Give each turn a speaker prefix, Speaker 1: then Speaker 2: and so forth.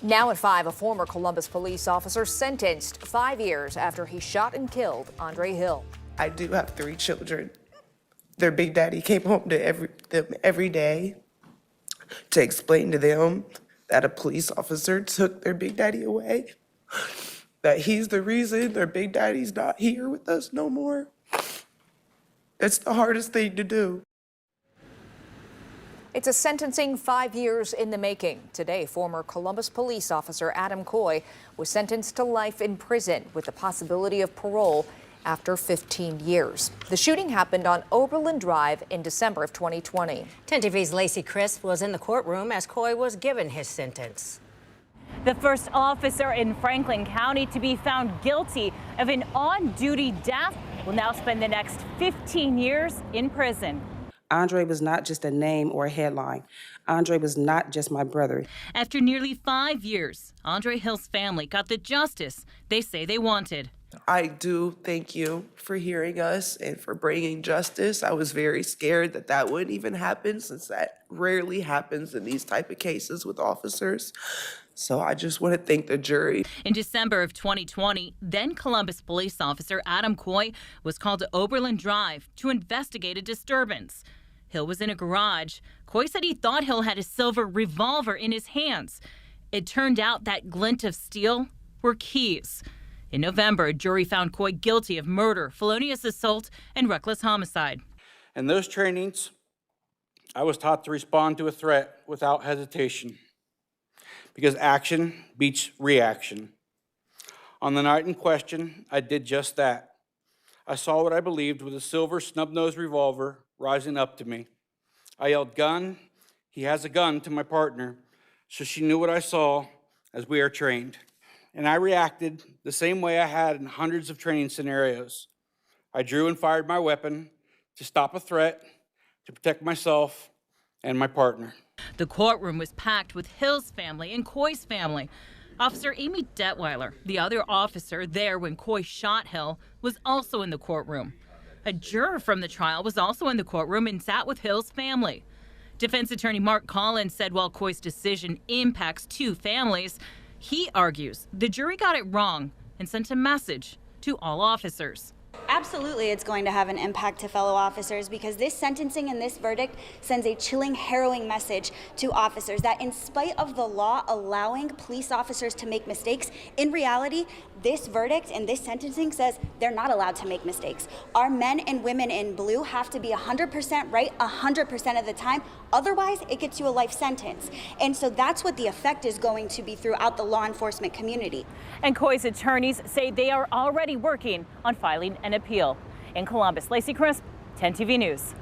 Speaker 1: Now at 5, a former Columbus police officer sentenced 5 years after he shot and killed Andre Hill.
Speaker 2: I do have 3 children. Their big daddy came home to them every day to explain to them that a police officer took their big daddy away, that he's the reason their big daddy's not here with us no more. It's the hardest thing to do.
Speaker 1: It's a sentencing 5 years in the making. Today, former Columbus police officer Adam Coy was sentenced to life in prison with the possibility of parole after 15 years. The shooting happened on Oberlin Drive in December of 2020.
Speaker 3: 10 TV's Lacey Crisp was in the courtroom as Coy was given his sentence.
Speaker 4: The first officer in Franklin County to be found guilty of an on-duty death will now spend the next 15 years in prison.
Speaker 5: Andre was not just a name or a headline. Andre was not just my brother.
Speaker 4: After nearly 5 years, Andre Hill's family got the justice they say they wanted.
Speaker 2: I do thank you for hearing us and for bringing justice. I was very scared that that wouldn't even happen, since that rarely happens in these type of cases with officers. So I just want to thank the jury.
Speaker 4: In December of 2020, then Columbus police officer Adam Coy was called to Oberlin Drive to investigate a disturbance. Hill was in a garage. Coy said he thought Hill had a silver revolver in his hands. It turned out that glint of steel were keys. In November, a jury found Coy guilty of murder, felonious assault, and reckless homicide.
Speaker 6: In those trainings, I was taught to respond to a threat without hesitation, because action beats reaction. On the night in question, I did just that. I saw what I believed was a silver snub-nosed revolver rising up to me. I yelled, "Gun!" He has a gun, to my partner, so she knew what I saw, as we are trained. And I reacted the same way I had in hundreds of training scenarios. I drew and fired my weapon to stop a threat, to protect myself and my partner.
Speaker 4: The courtroom was packed with Hill's family and Coy's family. Officer Amy Detweiler, the other officer there when Coy shot Hill, was also in the courtroom. A juror from the trial was also in the courtroom and sat with Hill's family. Defense attorney Mark Collins said while Coy's decision impacts 2 families, he argues the jury got it wrong and sent a message to all officers.
Speaker 7: Absolutely, it's going to have an impact to fellow officers, because this sentencing and this verdict sends a chilling, harrowing message to officers that in spite of the law allowing police officers to make mistakes, in reality, this verdict and this sentencing says they're not allowed to make mistakes. Our men and women in blue have to be 100% right 100% of the time. Otherwise, it gets you a life sentence. And so that's what the effect is going to be throughout the law enforcement community.
Speaker 4: And Coy's attorneys say they are already working on filing an appeal. In Columbus, Lacey Crisp, 10 TV News.